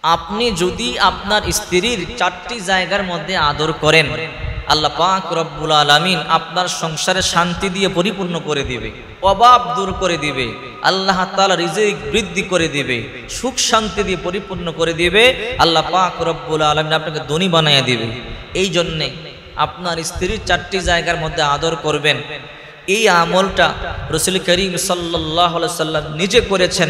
আপনি যদি আপনার স্ত্রীর 4টি জায়গার মধ্যে আদর করেন, আল্লাহ পাক রব্বুল আলামিন আপনার সংসারে শান্তি দিয়ে পরিপূর্ণ করে দিবে, অভাব দূর করে দিবে, আল্লাহ তাআলা রিজিক বৃদ্ধি করে দিবে, সুখ শান্তি দিয়ে পরিপূর্ণ করে দিবে, আল্লাহ পাক রব্বুল আলামিন আপনাকে ধনী বানায় দিবে। এই জন্যে আপনার স্ত্রীর 4টি জায়গার মধ্যে আদর করবেন। এই আমলটা রাসূল করিম সাল্লাল্লাহু আলাইহি সাল্লাম নিজে করেছেন।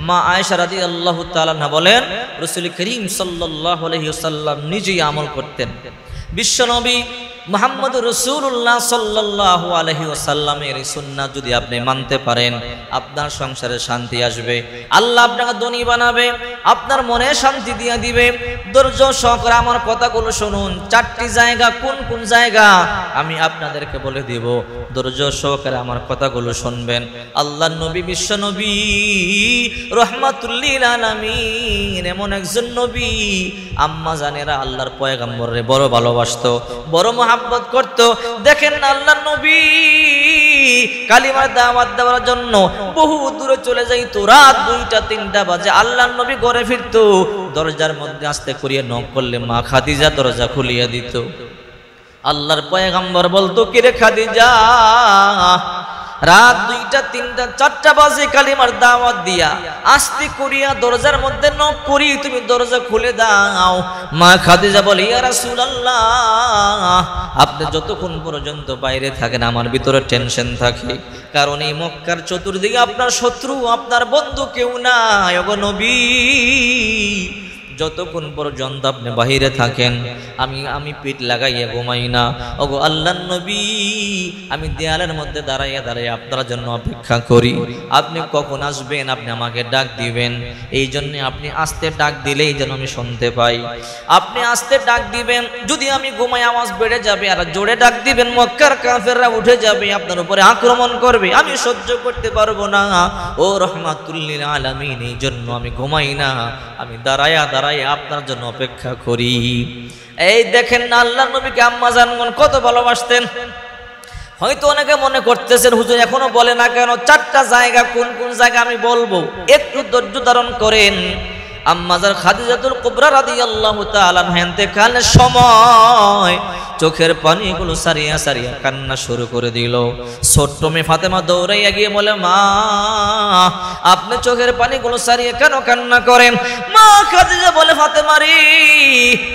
মা আয়েশা রাদিয়াল্লাহু তাআলা আনহা বলেন, রাসূল করিম সাল্লাল্লাহু আলাইহি ওয়াসাল্লাম নিজেই আমল করতেন। বিশ্বনবী মুহাম্মদ রাসূলুল্লাহ সাল্লাল্লাহু আলাইহি ওয়াসাল্লামের এই সুন্নাত যদি আপনি মানতে পারেন, আপনার সংসারে শান্তি আসবে, আল্লাহ আপনাকে ধনী বানাবে, আপনার মনে শান্তি দিয়ে দিবে। ধৈর্য সহকারে আমার কথাগুলো শুনুন। 4টি জায়গা কোন কোন জায়গা আমি আপনাদেরকে বলে দিব, ধৈর্য সহকারে আমার কথাগুলো শুনবেন। আল্লাহর নবী বিশ্বনবী রাহমাতুল লিল আলামিন এমন একজন নবী, আম্মা জানেরা আল্লাহর পয়গম্বররে বড় ভালোবাসতো, বড় মহব্বত করত। দেখেন না আল্লাহর নবী কালিমার দাওয়াত দেওয়ার জন্য বহু দূরে চলে যাইতো। রাত 2টা 3টা বাজে আল্লাহর নবী ঘরে ফিরতো, দরজার মধ্যে আস্তে করিয়ে নক করলে মা খাদিজা দরজা খুলিয়ে দিত। আল্লাহর পয়গম্বর বলতো, কিরে খাদিজা, রাত 2টা 3টা 4টা বাজে কালিমার দাওয়াত দিয়া আস্তে করিয়া দরজার মধ্যে নক করি, তুমি দরজা খুলে দাও। মা খাদিজা বলে, ইয়া রাসূলুল্লাহ, আপনি যতক্ষণ পর্যন্ত বাইরে থাকেন আমার ভিতরে টেনশন থাকে, কারণ এই মক্কার চতুর্দিকে আপনার শত্রু, আপনার বন্ধু কেউ নাই। ওগো নবী, যতক্ষণ পর্যন্ত আপনি বাহিরে থাকেন আমি পিঠ লাগাইয়া ঘুমাই না। ওগো আল্লাহর নবী, আমি দেয়ালের মধ্যে দাঁড়াইয়া দাঁড়াইয়া আপনার জন্য অপেক্ষা করি, আপনি কখন আসবেন, আপনি আমাকে ডাক দিবেন। এই জন্য আপনি আস্তে ডাক দিলেই যেন আমি শুনতে পাই। আপনি আস্তে ডাক দিবেন, যদি আমি ঘুমাই আওয়াজ বেড়ে যাবে, আর জোরে ডাক দিবেন মক্কার কাফেররা উঠে যাবে, আপনার উপরে আক্রমণ করবে, আমি সহ্য করতে পারবো না। ও রাহমাতুল লিল আলামিন, এই জন্য আমি ঘুমাই না, আমি দাঁড়াইয়া আপনার জন্য অপেক্ষা করি। এই দেখেন না আল্লাহর নবীকে আম্মা জানগণ কত ভালোবাসতেন। হয়তো অনেকে মনে করতেছেন, হুজুর এখনো বলে না কেন? 4টা জায়গা কোন কোন জায়গা আমি বলবো, একটু ধৈর্য ধারণ করেন। আম্মাজার খাদিজাতুল কুবরা রাদিয়াল্লাহু তাআলা আনহা ইন্তেকালের সময় চোখের পানিগুলো সারিয়া সারিয়া কান্না শুরু করে দিল। ছোট্ট মেয়ে ফাতেমা দৌড়াইয়া গিয়ে বলে, মা, আপনি চোখের পানিগুলো সারিয়ে কেন কান্না করেন? মা খাদিজা বলে, ফাতেমা রে,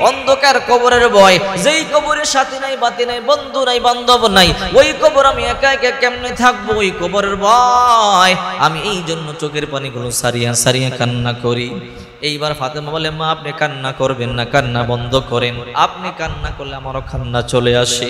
অন্ধকার কবরের ভয়, যেই কবরের সাথী নাই, বাতি নাই, বন্ধু নাই, বান্ধব নাই, ওই কবর আমি একা একা কেমনে থাকবো, ওই কবরের ভয়, আমি এই জন্য চোখের পানিগুলো সারিয়া সারিয়া কান্না করি। এইবার ফাতেমা বলে, মা আপনি কান্না করবেন না, কান্না বন্ধ করেন, আপনি কান্না করলে আমারও কান্না চলে আসে।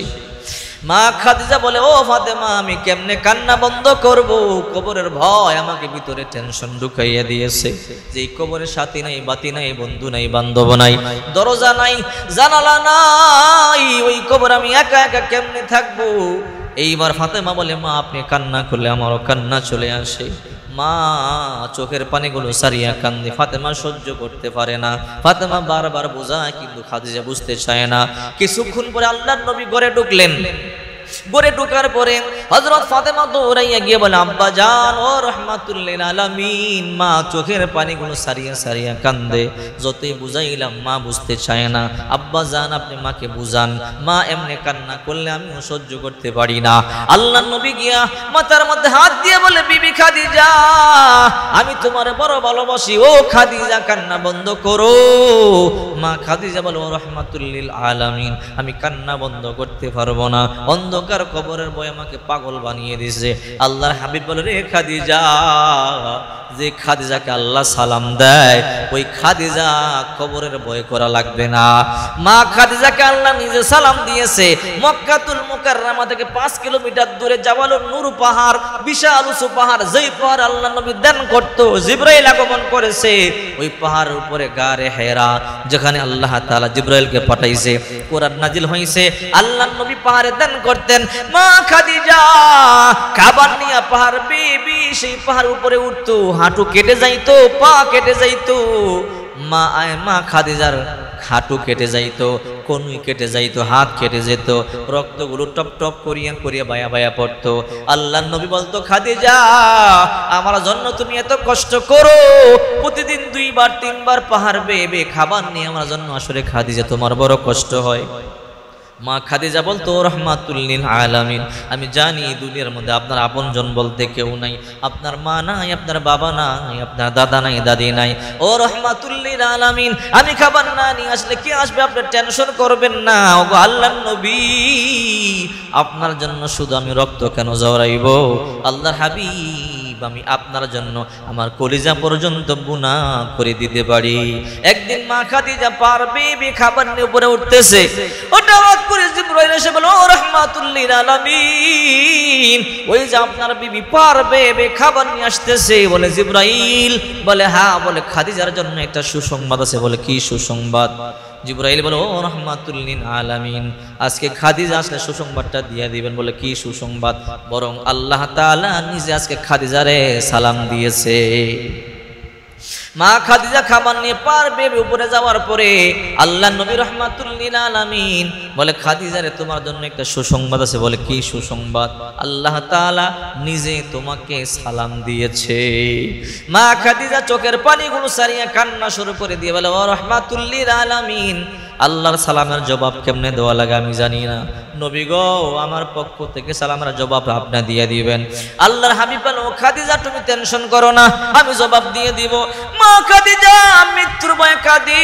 মা খাদিজা বলে, ও ফাতেমা, আমি কেমনে কান্না বন্ধ করব? কবরের ভয় আমাকে ভিতরে টেনশন ঢুকাইয়া দিয়েছে, যে কবরের সাথী নাই, বাতি নাই, বন্ধু নাই, বান্ধব নাই, দরজা নাই, জানালা নাই, ওই কবর আমি একা একা কেমনে থাকবো? এইবার ফাতেমা বলে, মা আপনি কান্না করলে আমারও কান্না চলে আসে। মা চোখের পানিগুলো সারিয়া কান্দে। ফাতেমা সহ্য করতে পারে না, ফাতেমা বারবার বোঝায়, কিন্তু খাদিজা বুঝতে চায় না। কিছুক্ষণ পরে আল্লাহর নবী ঘরে ঢুকলেন। ঘরে ঢোকার পরে হযরত ফাতেমা দৌড়াইয়া গিয়ে বলে, আব্বা জান, ও রাহমাতুল লিল আলামিন। মা চোখের পানিগুলো সারিয়া সারিয়া কান্দে। যতই বুঝাইলাম মা বুঝতে চায় না। আব্বা জান, আপনি মাকে বুঝান, মা এমনি কান্না করলে আমি সহ্য করতে পারি না। আল্লাহর নবী গিয়া মাথার মধ্যে হাত দিয়ে বলে, বিবি খাদিজা, আমি তোমারে বড় ভালোবাসি, ও খাদিজা কান্না বন্ধ করো। মা খাদিজা বলে, ও রাহমাতুল লিল আলামিন, আমি কান্না বন্ধ করতে পারবো না, অন্ধকার কবরের ভয় আমাকে পাগল বানিয়ে দিয়েছে। আল্লাহর হাবিব বলে, রে খাদিজা, যে খাদিজাকে আল্লাহ সালাম দেয়, ওই খাদিজা কবরের ভয় করা লাগবে না। মা খাদিজাকে আল্লাহ নিজে সালাম দিয়েছে। মক্কাতুল মুকাররমা থেকে 5 কিলোমিটার দূরে জাবালুন নূর পাহাড়, বিশাল উঁচু পাহাড়, যেই পাহাড় আল্লাহ নবী ধ্যান করতো, জিবরাইল আগমন করেছে। ওই পাহাড়ের উপরে গারে হেরা, যেখানে আল্লাহ তাআলা জিবরাইলকে পাঠাইছে, কোরআন নাজিল হইছে, আল্লাহ নবী পাহাড়ে ধ্যান করতেন। মা খাদিজা কাবার নিয়া পাহাড় বেবি সেই পাহাড় উপরে উঠতো, হাঁটু কেটে যাইতো, পা কেটে যাইতো। মা খাদিজার হাঁটু কেটে যাইতো, কনুই কেটে যাইতো, হাত কেটে যেত, রক্তগুলো টপ টপ করিয়া করিয়া বায়া বায়া পড়তো। আল্লাহর নবী বলতো, খাদিজা আমার জন্য তুমি এত কষ্ট করো, প্রতিদিন 2 বার 3 বার পাহাড় বেয়ে খাবার নিয়ে আমার জন্য আসলে খাদিজা তোমার বড় কষ্ট হয়। মা খাদিজা বলতো, রাহমাতুল লিল আলামিন, আমি জানি দুনিয়ার মধ্যে আপনার আপনজন বলতে কেউ নাই, আপনার মা নাই, আপনার বাবা নাই, আপনার দাদা নাই, দাদি নাই। ও রাহমাতুল লিল আলামিন, আমি খাবার না নিয়ে আসলে কে আসবে? আপনি টেনশন করবেন না। ওগো আল্লাহর নবী, আপনার জন্য শুধু আমি রক্ত কেন জড়াইব? আল্লাহর হাবিব, আমি আপনার জন্য আমার কলিজা পর্যন্ত বুনা করে দিতে পারি। একদিন মা খাদিজা পারবে খাবার নিয়ে উপরে উঠতেছে, ওটা করে জিবরাইল এসে বলে, ও রাহমাতুল লিল আলামিন, ওই যে আপনার বিবি পারবে খাবার নিয়ে আসতেছে। বলে জিবরাইল? বলে হ্যাঁ। বলে খাদিজার জন্য একটা সুসংবাদ আছে। বলে কি সুসংবাদ? জিবরাইল বলে, ও রাহমাতুল লিল আলামিন, আজকে খাদিজা আসলে সুসংবাদটা দিয়ে দিবেন। বলে কি সুসংবাদ? বরং আল্লাহ তাআলা নিজে আজকে খাদিজারে সালাম দিয়েছে। মা খাদিজা খাবার নিয়ে পারবে উপরে যাওয়ার পরে আল্লাহ নবী রাহমাতুল লিল আলামিন বলে, খাদিজারে তোমার জন্য একটা সুসংবাদ আছে। বলে কি সুসংবাদ? আল্লাহ তাআলা নিজে তোমাকে সালাম দিয়েছে। মা খাদিজা চোখের পানিগুলো সারিয়া কান্না শুরু করে দিয়ে বলে, ও রাহমাতুল লিল আলামিন, আল্লাহর সালামের জবাব কেমনে দেওয়া লাগে আমি জানি না। নবী গো, আমার পক্ষ থেকে সালামের জবাব আপনি দিয়ে দিবেন। আল্লাহর হাবিব বলে, ও খাদিজা তুমি টেনশন করো না, আমি জবাব দিয়ে দিব। মা খাদিজা মৃত্যুর ভয়ে কাঁদি।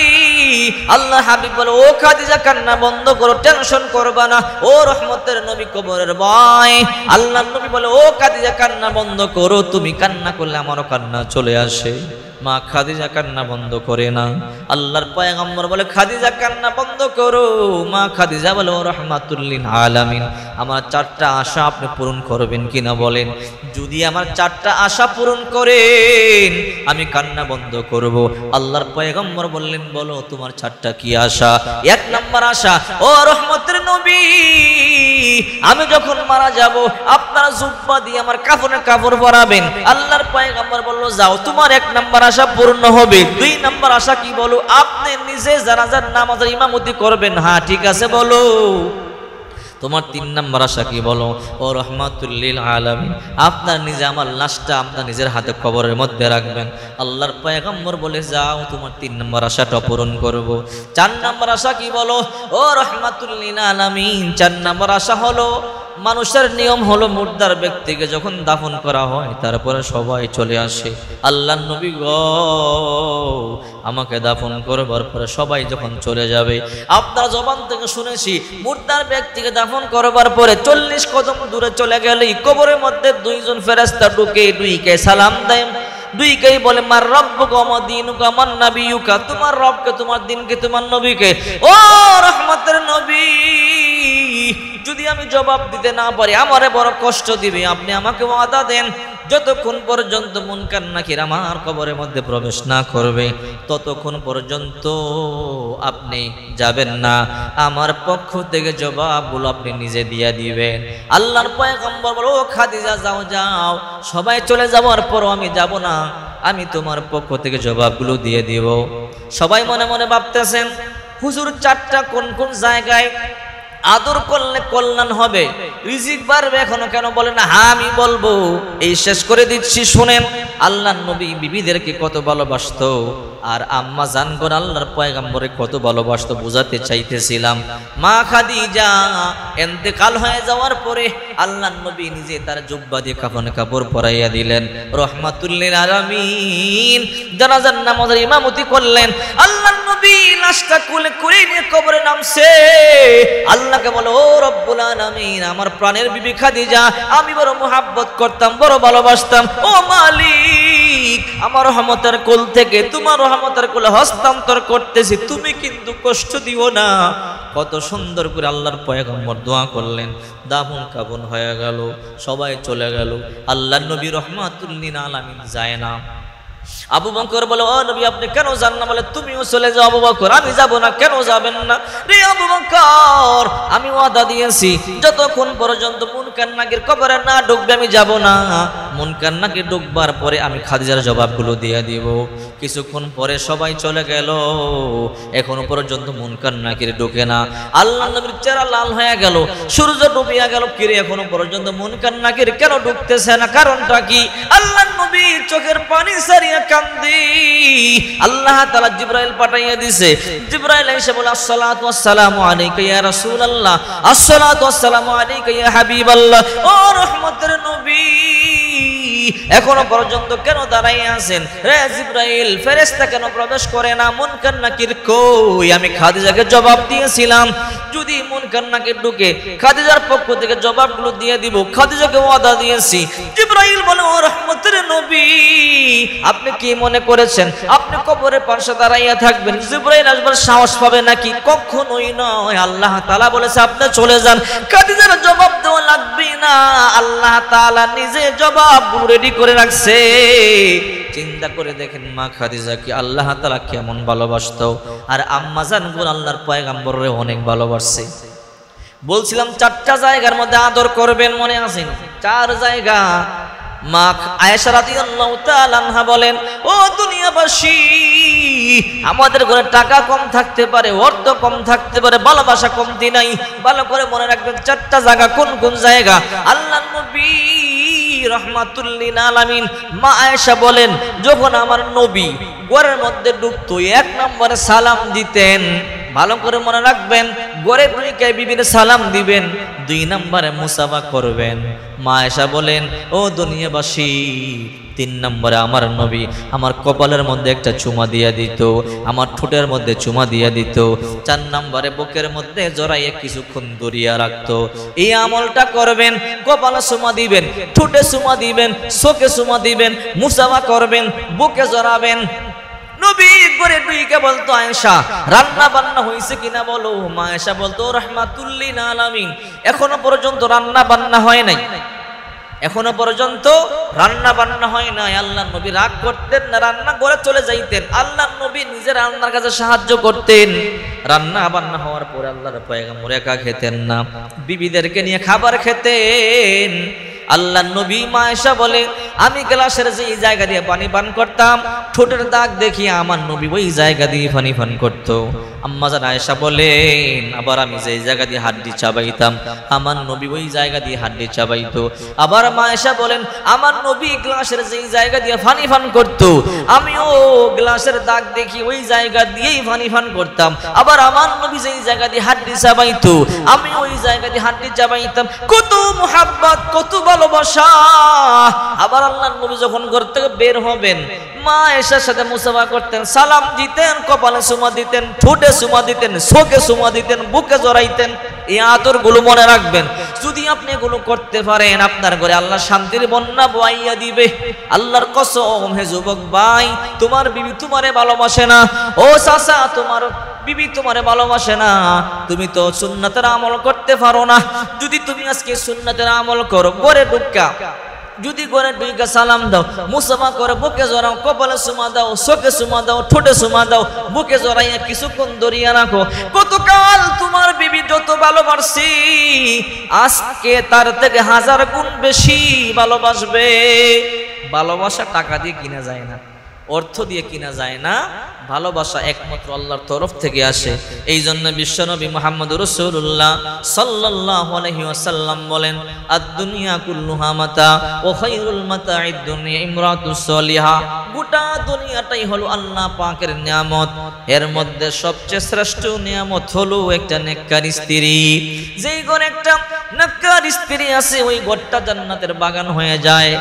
আল্লাহর হাবিব বলে, ও খাদিজা কান্না বন্ধ করো, টেনশন করবা না। ও রহমতের নবী কবরের ভয়। আল্লাহর নবী বলে, ও খাদিজা কান্না বন্ধ করো, তুমি কান্না করলে আমারও কান্না চলে আসে। মা খাদিজা কান্না বন্ধ করে না। আল্লাহর পয়গম্বর বলে, খাদিজা কান্না বন্ধ করো। মা খাদিজা বলে, ও রাহমাতুল লিল আলামিন, আমার 4টা আশা আপনি পূরণ করবেন কিনা বলেন। যদি আমার 4টা আশা পূরণ করেন আমি কান্না বন্ধ করব। আল্লাহর পয়গম্বর বললেন, বলো তোমার 4টা কি আশা? 1 নম্বর আশা, ও রহমতের নবী, আমি যখন মারা যাব আপনারা জুব্বা দিয়ে আমার কাফনের কাপড় পরাবেন। আল্লাহর পয়গম্বর বলল, যাও, তোমার 1 নম্বর আশা পূর্ণ হবে। 2 নম্বর আশা কি বলো? আপনি নিজে জানাজার নামাজের ইমামতি করবেন। হ্যাঁ ঠিক আছে, বলো। তোমার 3 নম্বর আশা কি বলো? ও রাহমাতুল লিল আলামিন, আপনার নিজে আমার লাশটা আপনার নিজের হাতে কবরের মধ্যে রাখবেন। আল্লাহর পয়গম্বর বলে, যাও, তোমার 3 নম্বর আশাটা পূরণ করব। 4 নম্বর আশা কি বলো? ও রাহমাতুল লিল আলামিন, 4 নম্বর আশা হলো, মানুষের নিয়ম হলো মুর্দার ব্যক্তিকে যখন দাফন করা হয় তারপরে সবাই চলে আসে। আল্লাহর নবী গো, আমাকে দাফন করবার পরে সবাই যখন চলে যাবে, আপনার জবান থেকে শুনেছি মুর্দার ব্যক্তিকে দাফন করবার পরে 40 কদম দূরে চলে গেলেই কবরের মধ্যে 2 জন ফেরেশতা ঢুকে 2কে সালাম দেয়। 2কেই বলে, মার রব্বুকা ওয়া দীনুকা মান নাবিয়ুকা, তোমার রবকে, তোমার দিনকে, তোমার নবীকে। ও রহমতের নবী, যদি আমি জবাব দিতে না পারি আমারে বড় কষ্ট দিবে। আপনি আমাকে ওয়াদা দেন, যতক্ষণ পর্যন্ত মুনকার নাকির আমার কবরের মধ্যে প্রবেশ না করবে ততক্ষণ পর্যন্ত আপনি যাবেন না। আমার পক্ষ থেকে জবাবগুলো আপনি নিজে দিয়ে দিবেন। আল্লাহর পয়গম্বর বলে, ও খাদিজা, যাও যাও, সবাই চলে যাওয়ার পরও আমি যাব না, আমি তোমার পক্ষ থেকে জবাবগুলো দিয়ে দিব। সবাই মনে মনে ভাবতেছেন, হুজুর 4টা কোন কোন জায়গায় আদর করলে কল্যাণ হবে, রিজিক বাড়বে, এখনো কেন বলে না? হ্যাঁ আমি বলবো, এই শেষ করে দিচ্ছি, শুনেন। আল্লাহর নবী বিবিদেরকে কত ভালোবাসতো, আর আম্মা জানগণ আল্লাহর পয়গম্বরে কত ভালোবাসতো বোঝাতে চাইতেছিলাম। মা খাদিজা ইন্তেকাল হয়ে যাওয়ার পরে আল্লাহর নবী নিজে তার জুব্বা দিয়ে কাফনে কাপড় পরাইয়া দিলেন। রাহমাতুল লিল আলামিন জানাজার নামাজের ইমামতি করলেন। আল্লাহর নবী লাশটা কোলে করে নিয়ে কবরে নামছে। আল্লাহকে বলে, ও রব্বুল আলামিন, আমার প্রাণের বিবি খাদিজা আমি বড় মুহাব্বত করতাম, বড় ভালোবাসতাম। ও মালিক, আমার রহমতের কোল থেকে তোমার রহমতের কোলে হস্তান্তর করতেছি, তুমি কিন্তু কষ্ট দিও না। কত সুন্দর করে আল্লাহর পয়গম্বর দোয়া করলেন। দাফন কাফন হয়ে গেল, সবাই চলে গেল। আল্লাহর নবী রাহমাতুল লিল আলামিন যায় না। আবু বকর বলে, ও নবী আপনি কেন যান না? বলে, তুমিও চলে যাও। আবু বকর, আমি যাব না। কেন যাবেন না? রে আবু বকর, আমি ওয়াদা দিয়েছি যতক্ষণ পর্যন্ত মুনকার নাকির কবরে না ঢুকবে আমি যাব না। মুনকার নাকির ঢুকবার পরে আমি খাদিজার জবাবগুলো দিয়ে দিব। কিছুক্ষণ পরে সবাই চলে গেল, এখনো পর্যন্ত মুনকার নাকির ঢোকে না। আল্লাহ নবীর চেহারা লাল হয়ে গেল, সূর্য ডুবিয়া গেল, কিরে এখনো পর্যন্ত মুনকার নাকির কেন ঢুকতেছে না, কারণটা কি? আল্লাহ নবীর চোখের পানি সারিয়া কান্দে। আল্লাহ তাআলা জিবরাইল পাঠাইয়া দিছে। জিবরাইল এসে বলে, আসসালাতু ওয়াসসালামু আলাইকা ইয়া রাসূলুল্লাহ, আসসালাতু ওয়াসসালামু আলাইকা ইয়া হাবিবাল্লাহ। ও রহমতের নবী, এখনো পর্যন্ত কেন দাঁড়াইয়া আছেন? রে জিবরাইল, ফেরেশতা কেন প্রবেশ করে না? মুনকার নাকির কই? আমি খাদিজাকে জবাব দিয়েছিলাম, যদি মুনকার নাকির ঢুকে খাদিজার পক্ষ থেকে জবাবগুলো দিয়ে দিব, খাদিজাকে ওয়াদা দিয়েছি। জিবরাইল বলে, ও রহমতের নবী, আপনি কি মনে করেছেন আপনি কবরের পাশে দাঁড়াইয়া থাকবেন, জিবরাইল আসবার সাহস পাবে নাকি? কখনোই নয়। আল্লাহ তাআলা বলেছে আপনি চলে যান, খাদিজার জবাব দেওয়া লাগবে না। আল্লাহ তাআলা নিজে জবাবগুলো রেডি করে রাখছে। চিন্তা করে দেখেন মা খাদিজাকে আল্লাহ তাআলা কেমন ভালোবাসতো, আর আম্মা জানগুলো আল্লাহর পয়গম্বররে অনেক ভালোবাসছে। বলছিলাম 4টা জায়গার মধ্যে আদর করবেন, মনে আছে? 4 জায়গা। মা আয়েশা রাদিয়াল্লাহু তাআলা আনহা বলেন, ও দুনিয়াবাসী, আমাদের ঘরে টাকা কম থাকতে পারে, অর্থ কম থাকতে পারে, ভালোবাসা কমতি নাই। ভালো করে মনে রাখবেন 4টা জায়গা। কোন কোন জায়গা? আল্লাহর নবী রাহমাতুল লিল আলামিন মা আয়েশা বলেন, যখন আমার নবী ঘরের মধ্যে ঢুকতো 1 নম্বরে সালাম দিতেন। ভালো করে মনে রাখবেন, ঘরে ঢুকে বিবির সালাম দিবেন, 2 নম্বরে মুসাফা করবেন। মা আয়েশা বলেন, ও দুনিয়াবাসী, 3 নম্বরে আমার নবী আমার কপালের মধ্যে একটা চুমা দিয়া দিত, আমার ঠোঁটের মধ্যে চুমা দিয়া দিত, 4 নম্বরে বুকের মধ্যে জড়াইয়ে কিছুক্ষণ দরিয়া রাখতো। এই আমলটা করবেন। কপালে চুমা দিবেন, ঠোঁটে চুমা দিবেন, চোখে চুমা দিবেন, মুসাফা করবেন, বুকে জড়াবেন। নবী করে দুইকে বলতো, আয়েশা রান্না বান্না হয়েছে কিনা বলো। মা আয়েশা বলতো, রাহমাতুল লিল আলামিন এখনো পর্যন্ত রান্না বান্না হয় নাই, এখনো পর্যন্ত রান্না বান্না হয় নাই। আল্লাহ নবী রাগ করতেন না, রান্না করে চলে যাইতেন। আল্লাহ নবী নিজে রান্নার কাছে সাহায্য করতেন। রান্না বান্না হওয়ার পরে আল্লাহর পয়গম্বর একা খেতেন না, বিবিদেরকে নিয়ে খাবার খেতেন। আল্লাহ নবী মা আয়েশা বলে, আমি গ্লাসের যে জায়গা দিয়ে পানি পান করতাম, ঠোঁটের দাগ দেখিয়ে আমার নবী ওই জায়গা দিয়ে পানি পান করত। আম্মা জান আয়েশা বলেন, আবার আমি যে জায়গা দিয়ে হাড্ডি চাবাইতাম, আমার নবী ওই জায়গা দিয়ে হাড্ডি চাবাইতো। আবার মা আয়েশা বলেন, আমার নবী গ্লাসের যে জায়গা দিয়ে পানি পান করত, আমিও গ্লাসের দাগ দেখি ওই জায়গা দিয়েই পানি পান করতাম। আবার আমার নবী যেই জায়গা দিয়ে হাড্ডি চাবাইতো, আমি ওই জায়গা দিয়ে হাড্ডি চাবাইতাম। কত মুহাব্বত, কত ভালোবাসা। আবার আল্লাহর নবী যখন ঘর থেকে বের হবেন, মা আয়েশার সাথে মুসাফা করতেন, সালাম দিতেন, কপালে চুমা দিতেন, ঠোঁটে চুমা দিতেন, চোখে চুমা দিতেন, বুকে জড়াইতেন। এই আদরগুলো মনে রাখবেন। যদি আপনি এগুলো করতে পারেন, আপনার ঘরে আল্লাহ শান্তির বন্যা বইয়া দিবে। আল্লাহর কসম, হে যুবক ভাই, তোমার বিবি তোমারে ভালোবাসে না। ও চাচা, তোমার বিবি তোমারে ভালোবাসে না। তুমি তো সুন্নাতের আমল করতে পারো না। যদি তুমি আজকে সুন্নাতের আমল করো, ঘরে ঢুকা যদি ঘরে ঢুকে সালাম দাও, মুসাফা করে বুকে জড়াও, কপালে চুমা দাও, চোখে চুমা দাও, ঠোঁটে চুমা দাও, বুকে জড়াইয়া কিছুক্ষণ দরিয়া রাখো, কতকাল তোমার বিবি যত ভালোবাসি, আজকে তার থেকে 1000 গুণ বেশি ভালোবাসবে। ভালোবাসা টাকা দিয়ে কিনা যায় না, অর্থ দিয়ে কিনা যায় না। ভালোবাসা একমাত্র আল্লাহর তরফ থেকে আসে। এই জন্য বিশ্বনবী মুহাম্মদ রাসূলুল্লাহ সাল্লাল্লাহু আলাইহি ওয়াসাল্লাম বলেন, আদ-দুনিয়া কুল্লুহা মাতা ওয়া খায়রুল মাতা'id দুনিয়া ইমরাতুস সালিহা। গোটা দুনিয়াটাই হলো আল্লাহ পাকের নিয়ামত। এর মধ্যে সবচেয়ে শ্রেষ্ঠ নিয়ামত হলো একটা নেককার স্ত্রী। যেই ঘরে একটা নেককার স্ত্রী আছে, ওই ঘরটা জান্নাতের বাগান হয়ে যায়।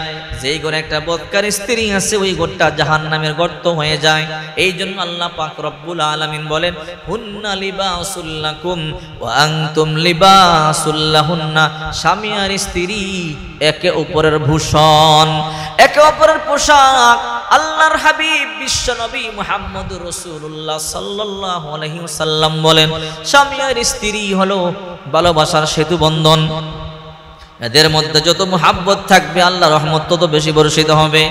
যেই ঘরে একটা বদকার স্ত্রী আছে, ওই ঘরটা জাহান্নামের গর্ত হয়ে যায়। এই জন্য আল্লাহ পাক রব্বুল আলামিন বলেন, হুন্না লিবাসুল লাকুম ওয়া আনতুম লিবাসুল লাহুন্না। স্বামী আর স্ত্রী একে অপরের ভূষণ, একে অপরের পোশাক। আল্লাহর হাবিব বিশ্বনবী মুহাম্মদুর রাসূলুল্লাহ সাল্লাল্লাহু আলাইহি ওয়াসাল্লাম বলেন, স্বামী আর স্ত্রী হলো ভালোবাসার সেতু বন্ধন। এদের মধ্যে যত মুহাব্বত থাকবে, আল্লাহ রহমত তত বেশি বর্ষিত হবে।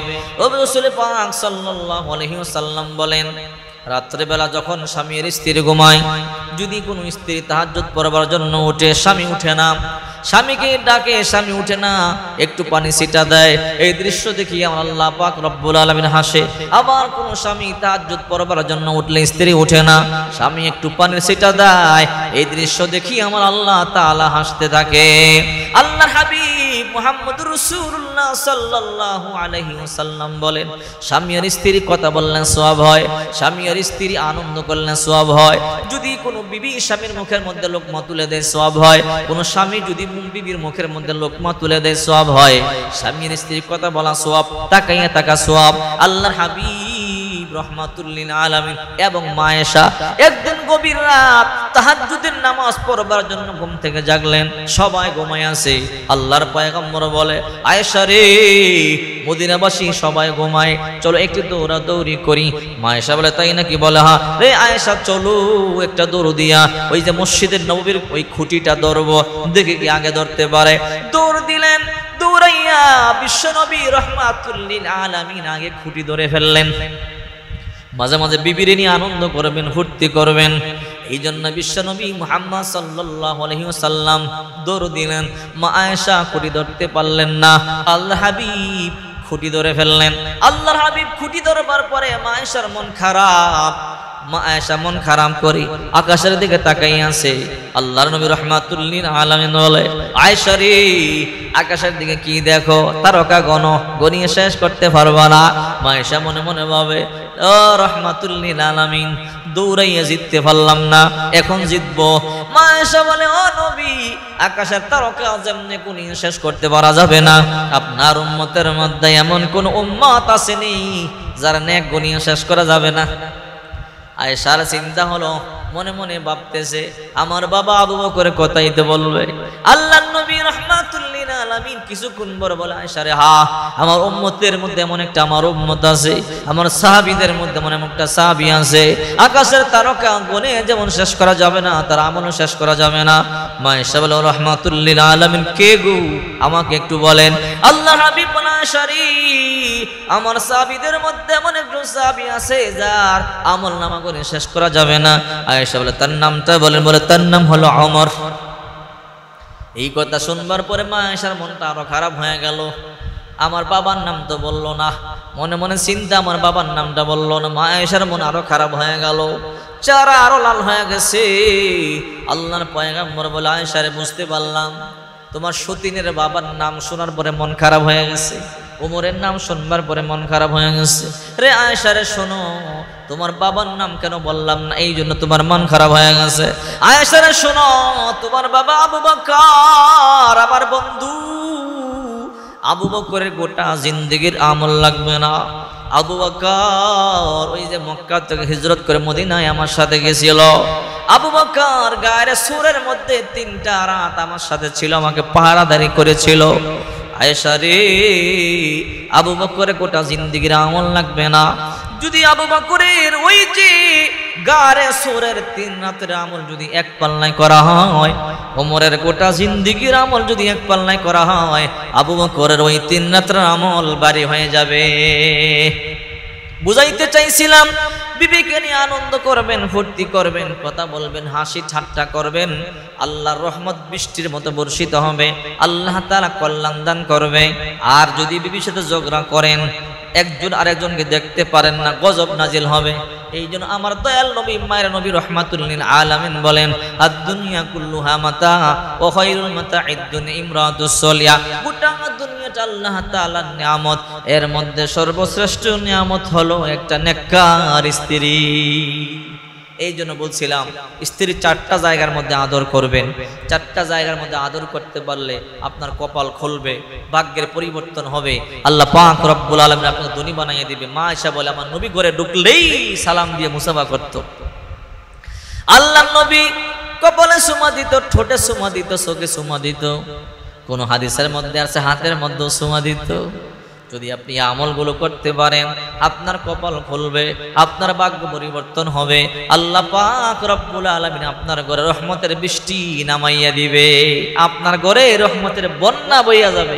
রাসূল পাক সাল্লাল্লাহু আলাইহি ওয়াসাল্লাম বলেন, রাত্রে বেলা যখন স্বামী আর স্ত্রী ঘুমায়, যদি কোনো স্ত্রী তাহাজ্জুদ পড়বার জন্য উঠে, স্বামী উঠে না, স্বামীকে ডাকে, স্বামী উঠে না, একটু পানি ছিটা দেয়। এই দৃশ্য দেখি আমার আল্লাহ পাক রব্বুল আলামিন হাসে। আবার কোন স্বামী তাহাজ্জুদ পড়বার জন্য উঠলে স্ত্রী উঠে না, স্বামী একটু পানি ছিটা দেয়। এই দৃশ্য দেখি আমার আল্লাহ তাআলা হাসতে থাকে। আল্লাহর হাবিব মুহাম্মদুর রাসূলুল্লাহ সাল্লাল্লাহু আলাইহি ওয়াসাল্লাম বলেন, স্বামী আর স্ত্রী কথা বললেন সওয়াব হয়, স্বামী আর স্ত্রী আনন্দ করলেন সওয়াব হয়। যদি কোনো বিবি স্বামীর মুখের মধ্যে লোকমা তুলে দেয় সওয়াব হয়, কোন স্বামী যদি বিবির মুখের মধ্যে লোকমা তুলে দেয় সওয়াব হয়। স্বামীর স্ত্রীর কথা বলা সওয়াব, তাকাইয়া তাকা সওয়াব। আল্লাহর হাবিব রাহমাতুল লিল আলামিন এবং মা আয়েশা একদিন গভীর রাত তাহাজ্জুদের নামাজ পড়বার জন্য ঘুম থেকে জাগলেন। সবাই ঘুমায় আছে। আল্লাহর পয়গম্বর বলে, আয়েশা রে, মদিনাবাসী সবাই ঘুমায়, চলো একটু দৌড়াদৌড়ি করি। মা আয়েশা বলে, তাই নাকি? বলে, হ্যাঁ রে আয়েশা, চলো একটা দৌড় দিয়া ওই যে মসজিদের নববীর ওই খুঁটিটা ধরবো, দেখে কি আগে ধরতে পারে। দৌড় দিলেন, দৌড়াইয়া বিশ্বনবী রাহমাতুল লিল আলামিন আগে খুঁটি ধরে ফেললেন। মাঝে মাঝে বিবিরে নিয়ে আনন্দ করবেন, ফুর্তি করবেন। এই জন্য বিশ্বনবী মুহাম্মদ সাল্লাল্লাহু আলাইহি ওয়াসাল্লাম দৌড় দিলেন। মা আয়েশা খুঁটি ধরতে পারলেন না, আল্লাহর হাবিব খুঁটি ধরে ফেললেন। আল্লাহর হাবিব খুঁটি ধরবার পরে মা আয়েশার মন খারাপ। মা আয়েশা মন খারাপ করে আকাশের দিকে তাকাই আছে। আল্লাহর নবী রাহমাতুল লিল আলামিন বলে, আয়েশা রে, আকাশের দিকে কি দেখো? তারকা গনিয়ে শেষ করতে পারবা না। মা আয়েশা মনে মনে ভাবে, ও রাহমাতুল লিল আলামিন, দৌড়াইয়া জিততে পারলাম না, এখন জিতবো। মা আয়েশা বলে, ও নবী, আকাশের তারকা যেমনি গনিয়ে শেষ করতে পারা যাবে না, আপনার উম্মতের মধ্যে এমন কোন উম্মত আসেনি যার নেক গনিয়ে শেষ করা যাবে না। আয়েশার চিন্তা হলো, মনে মনে ভাবতেছে, আমার বাবা আবু বকর কথাই তো বলবে। আল্লাহর নবী রাহমাতুল লিল আলামিন কিছুক্ষণ পরে বলে, আয়েশা রে, হ্যাঁ, আমার উম্মতের মধ্যে এমন একটা আমার উম্মত আছে, আমার সাহাবীদের মধ্যে এমন একটা সাহাবী আছে, আকাশের তারকা গনে যেমন শেষ করা যাবে না, তার আমলও শেষ করা যাবে না। মা আয়েশা বলে, রাহমাতুল লিল আলামিন কে গো? আমাকে একটু বলেন। আল্লাহর হাবিব বলে, আয়েশা রে, আমার সাহাবীদের মধ্যে এমন একজন সাহাবী আছে যার আমল নামা করে শেষ করা যাবে না। আয়েশা বলে, তার নামটা বলেন। বলে, তার নাম হলো ওমর। এই কথা শুনবার পরে মা আয়েশার মনটা আরো খারাপ হয়ে গেল। আমার বাবার নাম তো বললো না, মনে মনে চিন্তা, আমার বাবার নামটা বললো না। মা আয়েশার মন আরো খারাপ হয়ে গেল, চেহারা আরো লাল হয়ে গেছে। আল্লাহর পয়গম্বর বলে, আয়েশা রে, বুঝতে পারলাম তোমার সতীনের বাবার নাম শোনার পরে মন খারাপ হয়ে গেছে, ওমরের নাম শুনবার পরে মন খারাপ হয়ে গেছে। রে আয়েশা রে, শোনো, তোমার বাবার নাম কেন বললাম না, এই জন্য তোমার মন খারাপ হয়ে গেছে। আয়েশা রে, শোনো, তোমার বাবা আবু বকর আমার বন্ধু, আবু বকরের গোটা জিন্দেগির আমল লাগবে না। আবু বকর ওই যে মক্কা থেকে হিজরত করে মদিনায় আমার সাথে গেছিল। আবু বকর গায়ের সুরের মধ্যে 3টা রাত আমার সাথে ছিল, আমাকে পাহারাদারি করেছিল। আয়েশা রে, আবু বকরের গোটা জিন্দেগির আমল লাগবে না। যদি আবু বকরের ওই যে গারে সুরের 3 রাতের আমল যদি এক পাল্লায় করা হয়, ওমরের গোটা জিন্দেগির আমল যদি এক পাল্লায় করা হয়, আবু বকরের ওই 3 রাতের আমল বাড়ি হয়ে যাবে। বুঝাইতে চাইছিলাম, বিবিকে নিয়ে আনন্দ করবেন, ফুর্তি করবেন, কথা বলবেন, হাসি ঠাট্টা করবেন, আল্লাহর রহমত বৃষ্টির মতো বর্ষিত হবে, আল্লাহ তাআলা কল্যাণ দান করবে। আর যদি বিবির সাথে ঝগড়া করেন, একজন আরেকজনকে দেখতে পারেন না, গজব নাজিল হবে। এই জন্য আমার দয়াল নবী মায়ের নবী রাহমাতুল লিল আলামিন বলেন, আদ-দুনিয়া কুল্লুহা মাতা ওয়া খায়রুল মাতা'id দুনিয়া ইমরাতুস সালিহা। গোটা দুনিয়াটা আল্লাহ তাআলার নিয়ামত, এর মধ্যে সর্বশ্রেষ্ঠ নিয়ামত হলো একটা নেককার স্ত্রী। এই জন্য বলছিলাম, স্ত্রী 4টা জায়গার মধ্যে আদর করবেন। 4টা জায়গার মধ্যে আদর করতে পারলে আপনার কপাল খুলবে, ভাগ্যের পরিবর্তন হবে, আল্লাহ পাক রব্বুল আলামিন আপনাকে ধনী বানিয়ে দিবে। মা আয়েশা বলে, আমার নবী ঘরে ঢুকলেই সালাম দিয়ে মুসাফা করত। আল্লাহর নবী কপালে সুমা দিত, ঠোঁটে সুমা দিত, চোখে সুমা দিত, কোন হাদিসের মধ্যে আছে হাতের মধ্যে সুমা দিত। যদি আপনি আমলগুলো করতে পারেন, আপনার কপাল খুলবে, আপনার ভাগ্য পরিবর্তন হবে, আল্লাহ পাক রব্বুল আলামিন আপনার ঘরে রহমতের বৃষ্টি নামাইয়া দিবে, আপনার ঘরে রহমতের বন্যা বইয়া যাবে।